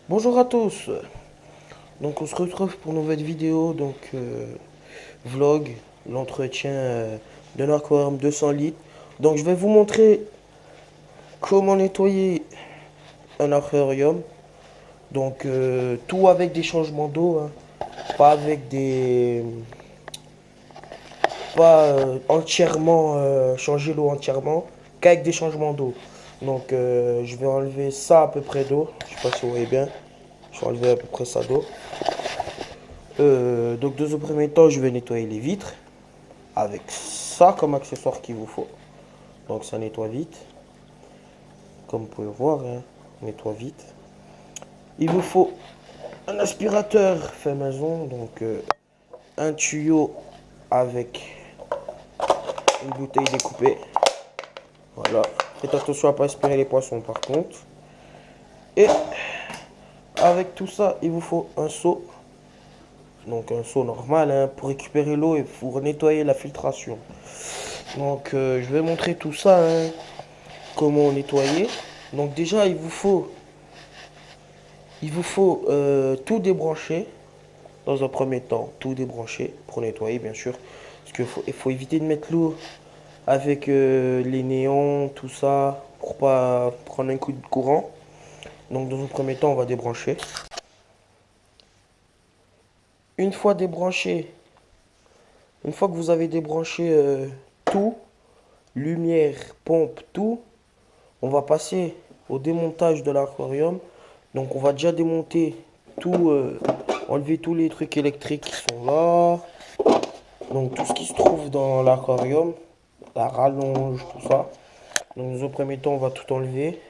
Bonjour à tous. Donc on se retrouve pour une nouvelle vidéo, vlog, l'entretien d'un aquarium 200 litres. Donc je vais vous montrer comment nettoyer un aquarium. Tout avec des changements d'eau, hein. Pas avec des pas entièrement changer l'eau entièrement, qu'avec des changements d'eau. Je vais enlever ça à peu près d'eau. Je sais pas si vous voyez bien. Je vais enlever à peu près ça d'eau. Dans un premier temps, je vais nettoyer les vitres avec ça comme accessoire qu'il vous faut. Donc ça nettoie vite. Comme vous pouvez voir, hein, nettoie vite. Il vous faut un aspirateur fait maison, un tuyau avec une bouteille découpée. Voilà. Faites attention à ne pas aspirer les poissons par contre. Et avec tout ça, il vous faut un seau. Donc un seau normal, hein, pour récupérer l'eau et pour nettoyer la filtration. Je vais montrer tout ça, hein, comment nettoyer. Donc déjà, il vous faut tout débrancher dans un premier temps, tout débrancher pour nettoyer bien sûr, parce qu'il faut éviter de mettre l'eau avec les néons, tout ça, pour pas prendre un coup de courant. Donc dans un premier temps, on va débrancher. Une fois débranché, une fois que vous avez débranché tout, lumière, pompe, tout, on va passer au démontage de l'aquarium. Donc on va déjà démonter tout, enlever tous les trucs électriques qui sont là. Donc tout ce qui se trouve dans l'aquarium, la rallonge, tout ça. Donc dans un premier temps, on va tout enlever.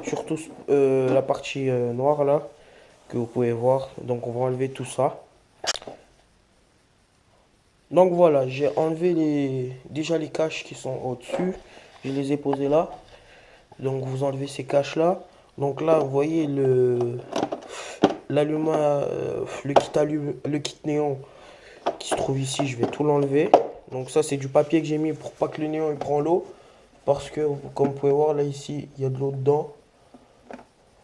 Surtout la partie noire là, que vous pouvez voir. Donc on va enlever tout ça. Donc voilà, j'ai enlevé déjà les caches qui sont au-dessus. Je les ai posées là. Donc vous enlevez ces caches là. Donc là, vous voyez le kit néon qui se trouve ici, je vais tout l'enlever. Donc ça, c'est du papier que j'ai mis pour pas que le néon il prend l'eau. Parce que, comme vous pouvez voir, là, ici, il y a de l'eau dedans.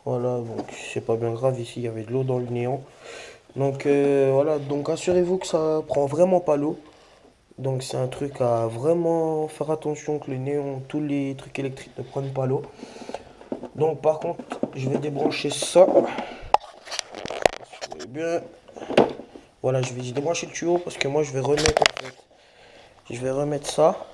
Voilà, donc c'est pas bien grave, ici, il y avait de l'eau dans le néon. Voilà, donc assurez-vous que ça prend vraiment pas l'eau. Donc c'est un truc à vraiment faire attention que le néon, tous les trucs électriques ne prennent pas l'eau. Donc par contre, je vais débrancher ça. Eh bien, voilà, j'ai débranché le tuyau parce que moi je vais remettre en fait. Je vais remettre ça.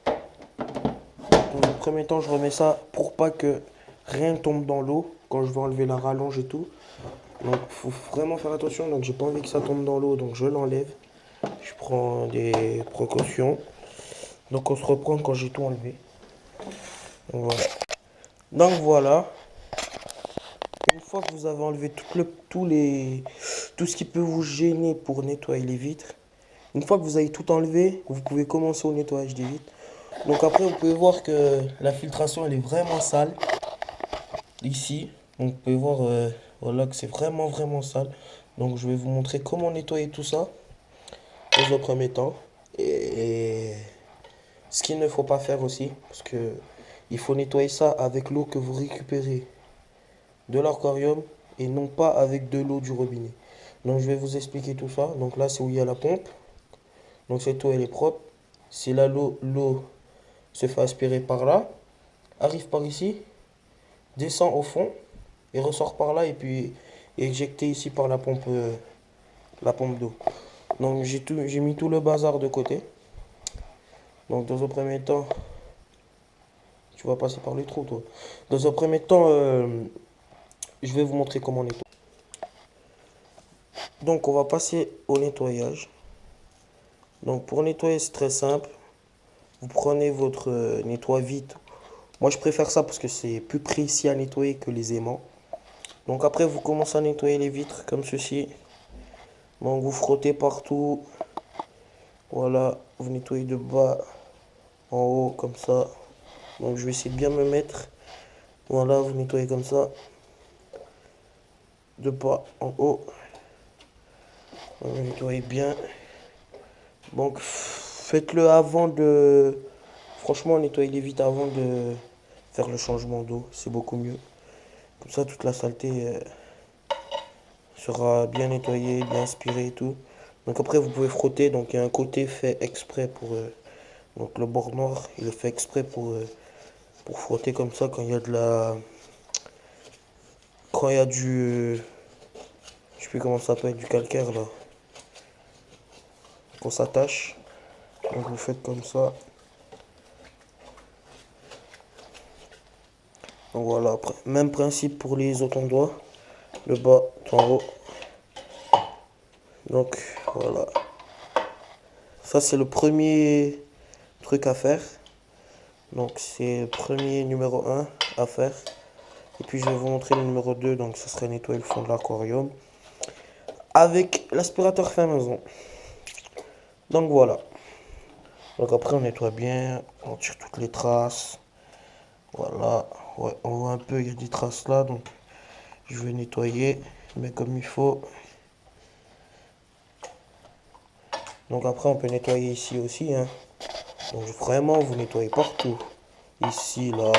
Dans le premier temps, je remets ça pour pas que rien tombe dans l'eau quand je vais enlever la rallonge et tout. Donc faut vraiment faire attention. Donc j'ai pas envie que ça tombe dans l'eau, donc je l'enlève. Je prends des précautions. Donc on se reprend quand j'ai tout enlevé. Donc voilà. Donc voilà. Une fois que vous avez enlevé tout ce qui peut vous gêner pour nettoyer les vitres, une fois que vous avez tout enlevé, vous pouvez commencer au nettoyage des vitres. Donc après, vous pouvez voir que la filtration, elle est vraiment sale. Ici, donc vous pouvez voir voilà, que c'est vraiment, vraiment sale. Donc je vais vous montrer comment nettoyer tout ça dans un premier temps. Et ce qu'il ne faut pas faire aussi, parce que il faut nettoyer ça avec l'eau que vous récupérez de l'aquarium et non pas avec de l'eau du robinet. Donc je vais vous expliquer tout ça. Donc là, c'est où il y a la pompe. Donc cette eau, elle est propre. C'est là l'eau se fait aspirer par là, arrive par ici, descend au fond et ressort par là et puis est éjecté ici par la pompe d'eau. Donc j'ai mis tout le bazar de côté. Donc dans un premier temps, tu vas passer par le trou toi. Dans un premier temps, je vais vous montrer comment nettoyer. Donc on va passer au nettoyage. Donc pour nettoyer c'est très simple. Vous prenez votre nettoie-vite. Moi je préfère ça parce que c'est plus précis à nettoyer que les aimants. Donc après vous commencez à nettoyer les vitres comme ceci. Donc vous frottez partout. Voilà, vous nettoyez de bas en haut comme ça. Donc je vais essayer de bien me mettre. Voilà, vous nettoyez comme ça. De bas en haut. Vous nettoyez bien. Donc faites-le avant de... Franchement, nettoyez les vitres avant de faire le changement d'eau. C'est beaucoup mieux. Comme ça, toute la saleté sera bien nettoyée, bien aspirée et tout. Donc après, vous pouvez frotter. Donc il y a un côté fait exprès pour... donc le bord noir, il est fait exprès pour frotter comme ça quand il y a de la... Quand il y a du... je sais plus comment ça s'appelle, du calcaire là. Qu'on s'attache. Donc vous faites comme ça. Donc voilà, après, même principe pour les autres endroits. Le bas, en haut. Donc voilà. Ça c'est le premier truc à faire. Donc c'est le premier numéro 1 à faire. Et puis je vais vous montrer le numéro 2. Donc ce serait nettoyer le fond de l'aquarium. Avec l'aspirateur fait maison. Donc voilà. Donc après on nettoie bien. On tire toutes les traces. Voilà. Ouais, on voit un peu, il y a des traces là. Donc je vais nettoyer. Mais comme il faut. Donc après on peut nettoyer ici aussi. Hein. Donc vraiment vous nettoyez partout. Ici, là.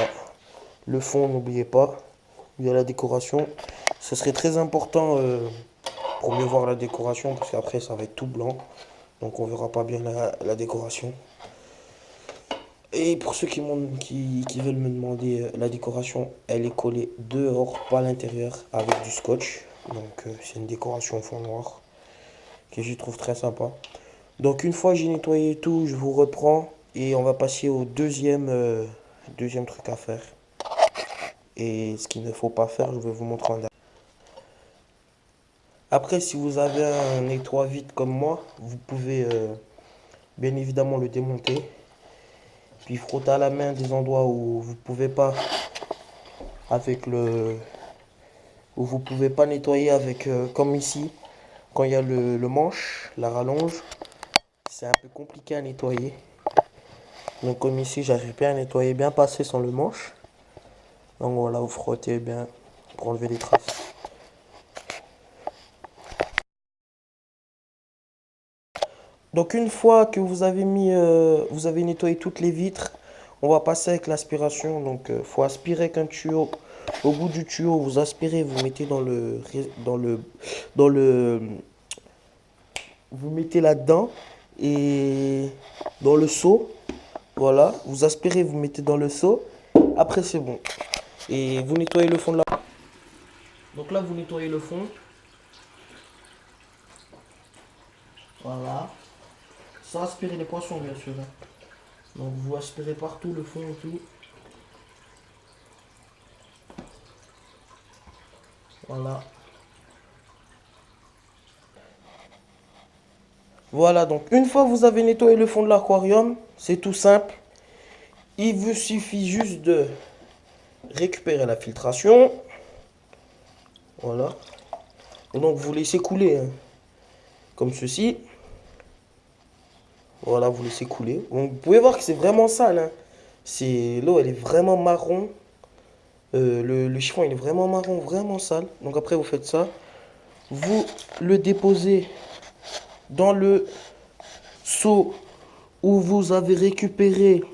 Le fond, n'oubliez pas. Il y a la décoration. Ce serait très important pour mieux voir la décoration. Parce qu'après ça va être tout blanc. Donc on verra pas bien la décoration. Et pour ceux qui veulent me demander, la décoration, elle est collée dehors, pas à l'intérieur, avec du scotch. Donc c'est une décoration fond noir que je trouve très sympa. Donc une fois j'ai nettoyé tout, je vous reprends et on va passer au deuxième truc à faire. Et ce qu'il ne faut pas faire, je vais vous montrer en dernier. Après, si vous avez un nettoie vite comme moi, vous pouvez bien évidemment le démonter. Puis frotter à la main des endroits où vous pouvez pas nettoyer avec comme ici quand il y a le manche, la rallonge, c'est un peu compliqué à nettoyer. Donc comme ici, j'arrive bien à nettoyer, bien passer sans le manche. Donc voilà, vous frottez bien pour enlever les traces. Donc une fois que vous avez vous avez nettoyé toutes les vitres, on va passer avec l'aspiration. Donc faut aspirer avec un tuyau. Au bout du tuyau, vous aspirez, vous mettez vous mettez là-dedans et dans le seau. Voilà, vous aspirez, vous mettez dans le seau. Après c'est bon. Et vous nettoyez le fond de la. Donc là vous nettoyez le fond. Voilà. Sans aspirer les poissons bien sûr. Hein. Donc vous aspirez partout le fond et tout. Voilà. Voilà, donc une fois que vous avez nettoyé le fond de l'aquarium, c'est tout simple. Il vous suffit juste de récupérer la filtration. Voilà. Et donc vous laissez couler, hein, comme ceci. Voilà, vous laissez couler. Donc, vous pouvez voir que c'est vraiment sale. Hein. L'eau, elle est vraiment marron. Le chiffon, il est vraiment marron, vraiment sale. Donc après, vous faites ça. Vous le déposez dans le seau où vous avez récupéré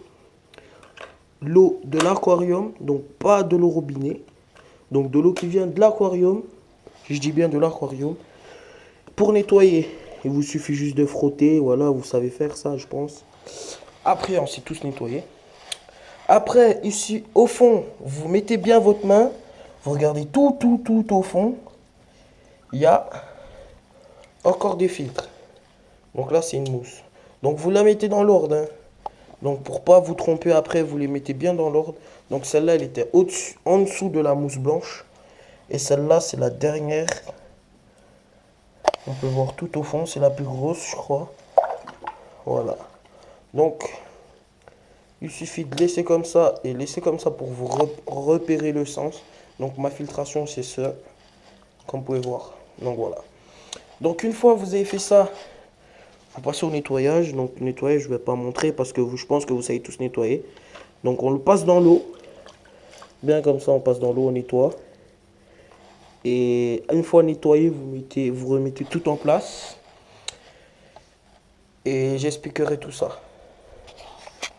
l'eau de l'aquarium. Donc pas de l'eau robinet. Donc de l'eau qui vient de l'aquarium. Je dis bien de l'aquarium. Pour nettoyer, il vous suffit juste de frotter. Voilà, vous savez faire ça, je pense. Après, on s'est tous nettoyé. Après, ici, au fond, vous mettez bien votre main. Vous regardez tout au fond. Il y a encore des filtres. Donc là, c'est une mousse. Donc vous la mettez dans l'ordre. Hein. Donc pour pas vous tromper après, vous les mettez bien dans l'ordre. Donc celle-là, elle était au-dessus, en dessous de la mousse blanche. Et celle-là, c'est la dernière. On peut voir tout au fond, c'est la plus grosse, je crois. Voilà. Donc, il suffit de laisser comme ça et laisser comme ça pour vous repérer le sens. Donc ma filtration, c'est ça, comme vous pouvez voir. Donc voilà. Donc une fois que vous avez fait ça, vous passez au nettoyage. Donc le nettoyage, je ne vais pas montrer parce que je pense que vous savez tous nettoyer. Donc on le passe dans l'eau. Bien comme ça, on passe dans l'eau, on nettoie. Et une fois nettoyé, vous remettez tout en place. Et j'expliquerai tout ça.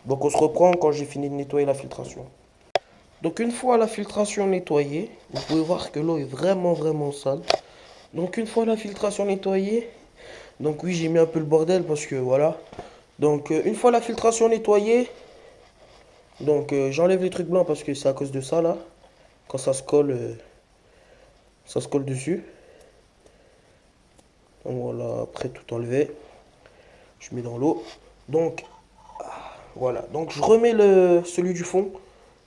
Donc on se reprend quand j'ai fini de nettoyer la filtration. Donc une fois la filtration nettoyée, vous pouvez voir que l'eau est vraiment sale. Donc une fois la filtration nettoyée, donc oui j'ai mis un peu le bordel parce que voilà. Donc une fois la filtration nettoyée, donc j'enlève les trucs blancs parce que c'est à cause de ça là. Quand ça se colle dessus. Donc voilà, après tout enlever, je mets dans l'eau. Donc voilà, donc je remets celui du fond.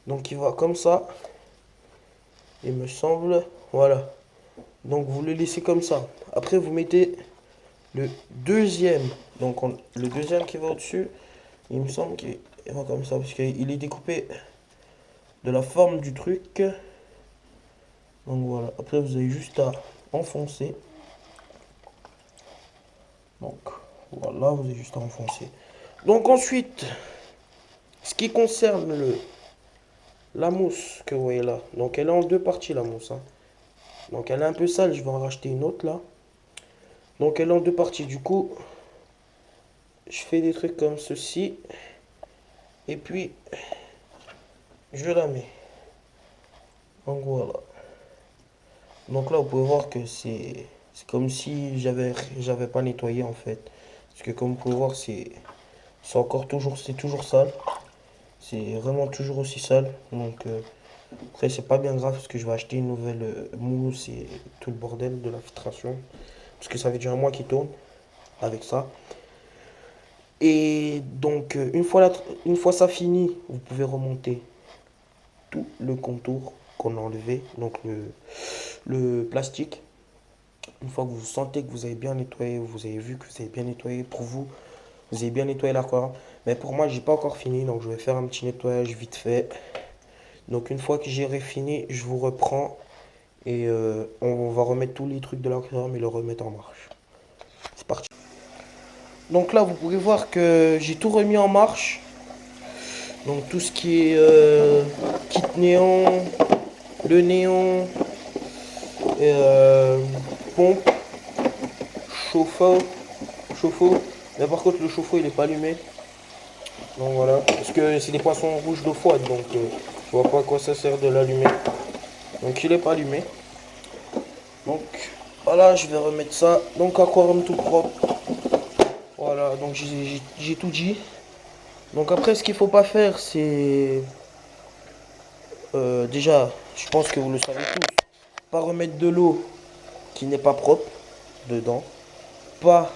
Donc il va comme ça, il me semble. Voilà. Donc vous le laissez comme ça. Après vous mettez le deuxième. Donc le deuxième qui va au-dessus, il me semble qu'il va comme ça. Parce qu'il est découpé de la forme du truc. Donc voilà. Après vous avez juste à enfoncer. Donc voilà, vous avez juste à enfoncer. Donc ensuite, ce qui concerne la mousse que vous voyez là. Donc elle est en deux parties la mousse. Hein. Donc elle est un peu sale, je vais en racheter une autre là. Donc elle est en deux parties. Du coup, je fais des trucs comme ceci. Et puis, je la mets. Donc voilà. Donc là, vous pouvez voir que c'est comme si j'avais pas nettoyé en fait. Parce que comme vous pouvez voir, c'est toujours sale. C'est vraiment toujours aussi sale. Donc après, c'est pas bien grave parce que je vais acheter une nouvelle mousse et tout le bordel de la filtration. Parce que ça fait déjà un mois qu'il tourne avec ça. Et donc, une fois ça fini, vous pouvez remonter tout le contour qu'on a enlevé. Donc, le plastique. Une fois que vous sentez que vous avez bien nettoyé, vous avez vu que vous avez bien nettoyé, pour vous, vous avez bien nettoyé l'aquarium. Mais pour moi, j'ai pas encore fini, donc je vais faire un petit nettoyage vite fait. Donc, une fois que j'ai fini, je vous reprends et on va remettre tous les trucs de l'aquarium et le remettre en marche. C'est parti. Donc là, vous pouvez voir que j'ai tout remis en marche. Donc tout ce qui est kit néon, le néon, et, pompe, chauffe-eau, chauffe-eau. Mais par contre le chauffe-eau il est pas allumé. Donc voilà, parce que c'est des poissons rouges d'eau froide, donc je vois pas à quoi ça sert de l'allumer. Donc il est pas allumé. Donc voilà, je vais remettre ça. Donc aquarium tout propre. Voilà, donc j'ai tout dit. Donc après ce qu'il faut pas faire c'est déjà, je pense que vous le savez tous, pas remettre de l'eau qui n'est pas propre dedans, pas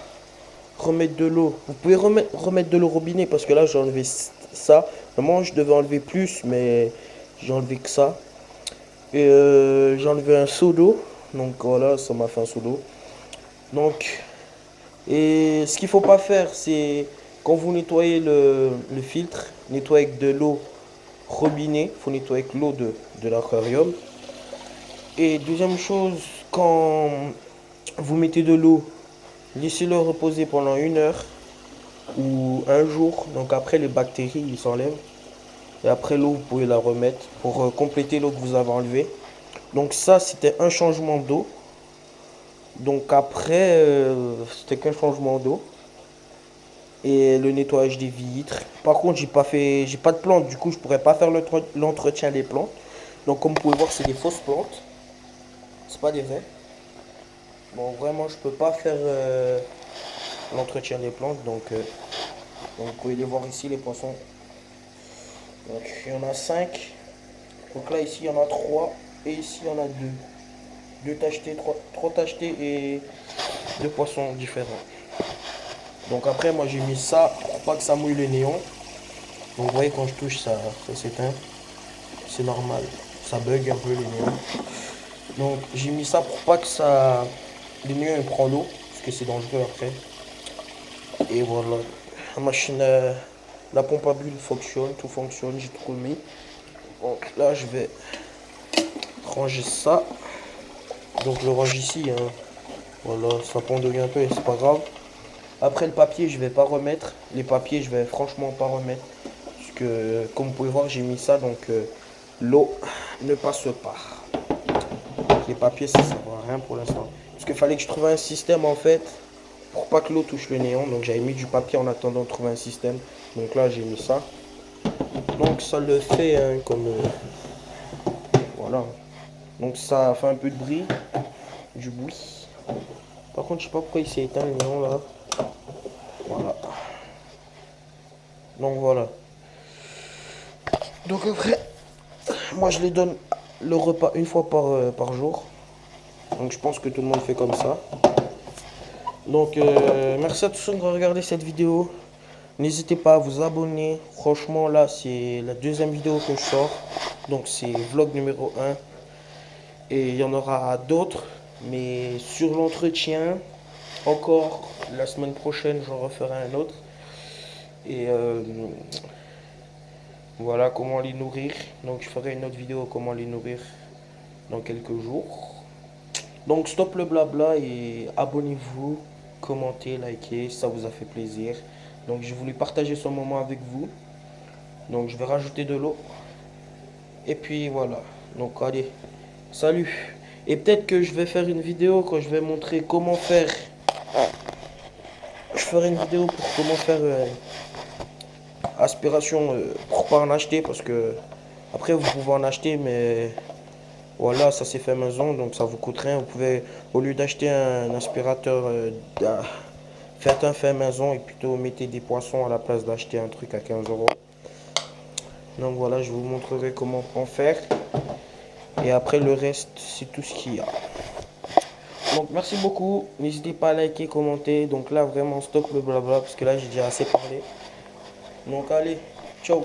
remettre de l'eau. Vous pouvez remettre de l'eau robinet parce que là j'ai enlevé ça. Normalement je devais enlever plus, mais j'ai enlevé que ça. Et j'ai enlevé un seau d'eau, donc voilà, ça m'a fait un seau d'eau. Donc, et ce qu'il faut pas faire, c'est quand vous nettoyez le filtre, nettoyer avec de l'eau robinet, faut nettoyer avec l'eau de l'aquarium. Et deuxième chose, quand vous mettez de l'eau, laissez-le reposer pendant 1 heure ou un jour. Donc après les bactéries ils s'enlèvent. Et après l'eau vous pouvez la remettre pour compléter l'eau que vous avez enlevée. Donc ça c'était un changement d'eau. Donc après c'était qu'un changement d'eau. Et le nettoyage des vitres. Par contre j'ai pas de plantes. Du coup je pourrais pas faire l'entretien des plantes. Donc comme vous pouvez voir c'est des fausses plantes. C'est pas des vraies. Bon, vraiment, je peux pas faire l'entretien des plantes. Donc, vous pouvez les voir ici, les poissons. Donc, il y en a 5. Donc là, ici, il y en a 3. Et ici, il y en a 2. 2 tachetés, 3 tachetés et 2 poissons différents. Donc après, moi, j'ai mis ça pour pas que ça mouille le néon. Donc, vous voyez, quand je touche, ça s'éteint. C'est normal. Ça bug un peu le néon. Donc, j'ai mis ça pour pas que ça... le néon, il prend l'eau. Parce que c'est dangereux après. Et voilà, la machine, la pompe à bulles fonctionne, tout fonctionne, j'ai tout remis. Donc là, je vais ranger ça. Donc je le range ici, hein. Voilà, ça pendouille un peu, c'est pas grave. Après le papier, je vais pas remettre. Les papiers, je vais franchement pas remettre. Parce que, comme vous pouvez voir, j'ai mis ça, donc l'eau ne passe pas. Les papiers, ça sert à rien pour l'instant. Parce qu'il fallait que je trouve un système, en fait, pour pas que l'eau touche le néon. Donc j'avais mis du papier en attendant de trouver un système. Donc là j'ai mis ça. Donc ça le fait hein, comme voilà. Donc ça fait un peu de bruit, du bruit. Par contre, je sais pas pourquoi il s'est éteint le néon là. Voilà. Donc voilà. Donc après, moi je les donne le repas une fois par jour. Donc je pense que tout le monde fait comme ça. Donc merci à tous ceux qui ont regardé cette vidéo. N'hésitez pas à vous abonner. Franchement là c'est la deuxième vidéo que je sors. Donc c'est vlog numéro 1. Et il y en aura d'autres. Mais sur l'entretien, encore la semaine prochaine j'en referai un autre. Et voilà comment les nourrir. Donc je ferai une autre vidéo comment les nourrir dans quelques jours. Donc stop le blabla et abonnez-vous, commentez, likez, ça vous a fait plaisir. Donc j'ai voulu partager ce moment avec vous. Donc je vais rajouter de l'eau. Et puis voilà. Donc allez, salut. Et peut-être que je vais faire une vidéo quand je vais montrer comment faire. Je ferai une vidéo pour comment faire aspiration pour pas en acheter parce que après vous pouvez en acheter mais voilà, ça c'est fait maison, donc ça vous coûte rien. Vous pouvez, au lieu d'acheter un aspirateur, faites un fait maison et plutôt mettez des poissons à la place d'acheter un truc à 15 euros. Donc voilà, je vous montrerai comment en faire. Et après le reste, c'est tout ce qu'il y a. Donc merci beaucoup. N'hésitez pas à liker, commenter. Donc là, vraiment, stop le blabla parce que là, j'ai déjà assez parlé. Donc allez, ciao.